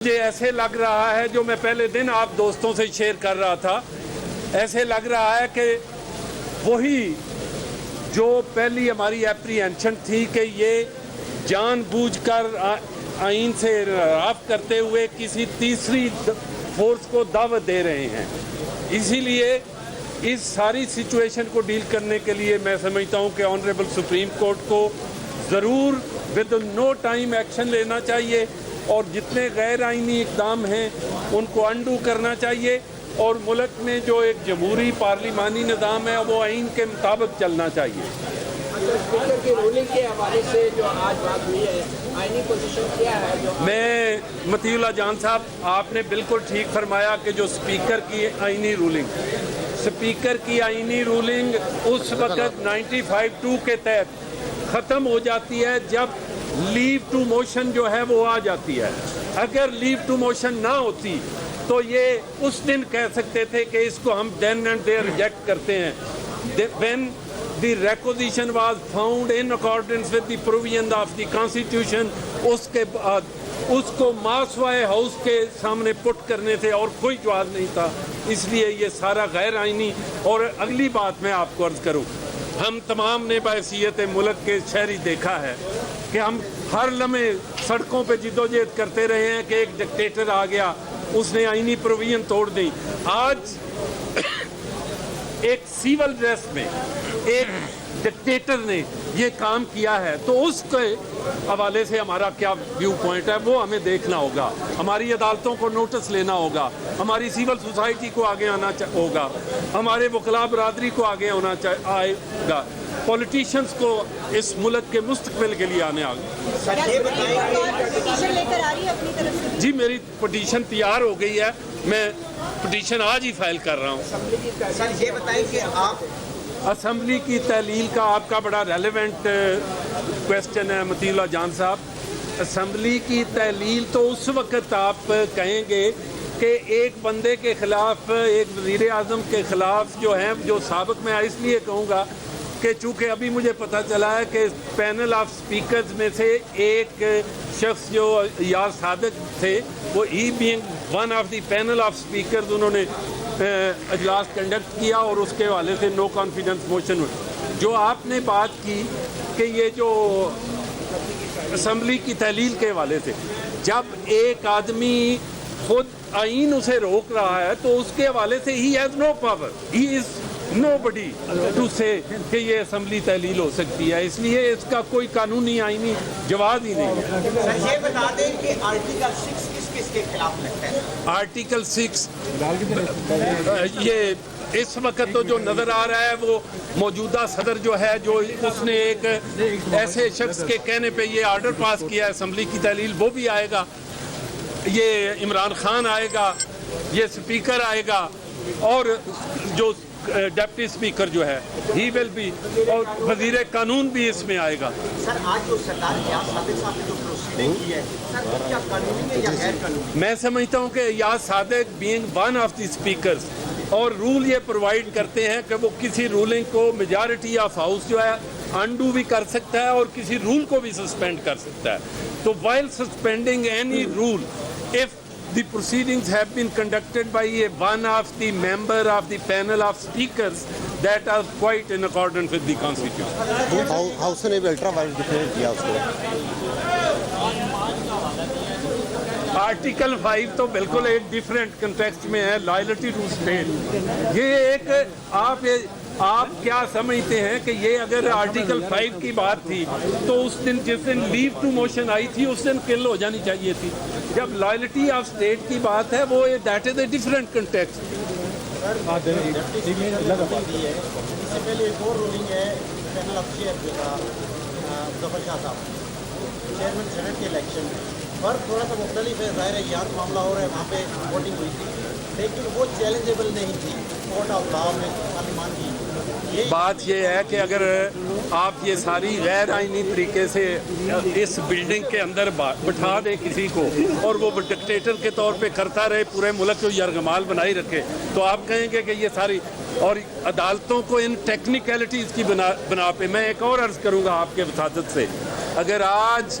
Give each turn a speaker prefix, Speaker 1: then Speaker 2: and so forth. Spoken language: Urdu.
Speaker 1: مجھے ایسے لگ رہا ہے، جو میں پہلے دن آپ دوستوں سے شیئر کر رہا تھا، ایسے لگ رہا ہے کہ وہی جو پہلی ہماری اپریہنشن تھی کہ یہ جان بوجھ کر آئین سے انحراف کرتے ہوئے کسی تیسری فورس کو دعوت دے رہے ہیں. اسی لیے اس ساری سچویشن کو ڈیل کرنے کے لیے میں سمجھتا ہوں کہ آنریبل سپریم کورٹ کو ضرور ود نو ٹائم ایکشن لینا چاہیے، اور جتنے غیر آئینی اقدام ہیں ان کو انڈو کرنا چاہیے، اور ملک میں جو ایک جمہوری پارلیمانی نظام ہے وہ آئین کے مطابق چلنا چاہیے.
Speaker 2: اسپیکر کی رولنگ کے حوالے سے جو آج بات ہوئی ہے، آئینی پوزیشن کیا ہے؟
Speaker 1: میں مطیع اللہ جان صاحب، آپ نے بالکل ٹھیک فرمایا کہ جو اسپیکر کی آئینی رولنگ اس وقت 95(2) کے تحت ختم ہو جاتی ہے جب لیو ٹو موشن جو ہے وہ آ جاتی ہے. اگر لیو ٹو موشن نہ ہوتی تو یہ اس دن کہہ سکتے تھے کہ اس کو ہم دین اینڈ دیر ریجیکٹ کرتے ہیں. when the requisition was found in accordance with the provision of the constitution، اس کے بعد اس کو ماسوائے ہاؤس کے سامنے پٹ کرنے تھے اور کوئی جواز نہیں تھا. اس لیے یہ سارا غیر آئینی. اور اگلی بات میں آپ کو عرض کروں، ہم تمام نے بحیثیت ملک کے شہری دیکھا ہے کہ ہم ہر لمحے سڑکوں پہ جدوجہد کرتے رہے ہیں کہ ایک ڈکٹیٹر آ گیا، اس نے آئینی پروویژن توڑ دی. آج ایک سیول ڈریس میں ایک ڈکٹیٹر نے یہ کام کیا ہے، تو اس کے حوالے سے ہمارا کیا ویو پوائنٹ ہے وہ ہمیں دیکھنا ہوگا. ہماری عدالتوں کو نوٹس لینا ہوگا، ہماری سیول سوسائٹی کو آگے آنا ہوگا، ہمارے وکلاء برادری کو آگے آنا آئے گا، پولیٹیشینز کو اس ملک کے مستقبل کے لیے آنے آگے. جی میری پٹیشن تیار ہو گئی ہے، میں پٹیشن آج ہی فائل کر رہا ہوں.
Speaker 2: سر یہ بتائیں کہ آپ
Speaker 1: اسمبلی کی تحلیل کا آپ کا بڑا ریلیونٹ کویسچن ہے مطیع اللہ جان صاحب. اسمبلی کی تحلیل تو اس وقت آپ کہیں گے کہ ایک بندے کے خلاف، ایک وزیر اعظم کے خلاف جو ہیں، جو سابق میں اس لیے کہوں گا کہ چونکہ ابھی مجھے پتہ چلا ہے کہ پینل آف سپیکرز میں سے ایک شخص جو یار صادق تھے، وہ ہی being one of the panel of speakers, انہوں نے اجلاس کنڈکٹ کیا اور اس کے حوالے سے نو کانفیڈنس موشن ہوئی. جو آپ نے بات کی کہ یہ جو اسمبلی کی تحلیل کے حوالے سے، جب ایک آدمی خود آئین اسے روک رہا ہے تو اس کے حوالے سے he has no power, he is nobody to say کہ یہ اسمبلی تحلیل ہو سکتی ہے. اس لیے اس کا کوئی قانونی آئینی جواز ہی نہیں ہے.
Speaker 2: سر یہ بتا دیں کہ آرٹیکل 6 کس کے خلاف لگتا ہے؟
Speaker 1: آرٹیکل 6 یہ اس وقت تو جو نظر آ رہا ہے وہ موجودہ صدر جو ہے، جو اس نے ایک ایسے شخص کے کہنے پہ یہ آرڈر پاس کیا ہے اسمبلی کی تحلیل، وہ بھی آئے گا. یہ عمران خان آئے گا، یہ اسپیکر آئے گا، اور جو ڈپٹی اسپیکر جو ہے ہی ول بی، اور وزیر قانون بھی اس میں آئے گا.
Speaker 2: سر آج جو سردار ریاض صادق صاحب نے جو پروسیڈنگ کی ہے، سر وہ کیا قانونی ہے یا غیر قانونی؟
Speaker 1: میں سمجھتا ہوں کہ Riaz Sadiq being one of the speakers, اور رول یہ پرووائڈ کرتے ہیں کہ وہ کسی رولنگ کو میجارٹی آف ہاؤس جو ہے انڈو بھی کر سکتا ہے اور کسی رول کو بھی سسپینڈ کر سکتا ہے. تو while suspending any rule, if the proceedings have been conducted by one of the member of the panel of speakers, that are quite in accordance with the constitution.
Speaker 3: House نے بھی الٹرا وائلڈ ڈکلیئر کیا اس کو.
Speaker 1: آرٹیکل 5 تو بالکل ایک ڈیفرنٹ کنٹیکسٹ میں ہے، لائلٹی ٹو اسٹیٹ. یہ ایک آپ کیا سمجھتے ہیں کہ یہ اگر آرٹیکل 5 کی بات تھی تو اس دن جس دن لیو ٹو موشن آئی تھی اس دن کل ہو جانی چاہیے تھی. جب لائلٹی آف اسٹیٹ کی بات ہے وہ that is a different context.
Speaker 4: اس سے پہلے ایک اور رولنگ ہے panel of chair Zafar Shah Sahib, chairman Saint کے الیکشن میں، پر تھوڑا سا مختلف ہے. ظاہر ہے یہاں معاملہ ہو رہا ہے، وہاں پہ ووٹنگ ہوئی تھی لیکن وہ چیلنجیبل نہیں تھی کورٹ آف لا میں پارلیمان کی.
Speaker 1: بات یہ ہے کہ اگر آپ یہ ساری غیر آئینی طریقے سے اس بلڈنگ کے اندر بٹھا دیں کسی کو اور وہ ڈکٹیٹر کے طور پہ کرتا رہے، پورے ملک کو یرغمال بنائی رکھے، تو آپ کہیں گے کہ یہ ساری، اور عدالتوں کو ان ٹیکنیکلٹیز کی بنا پہ میں ایک اور عرض کروں گا آپ کے وسادت سے، اگر آج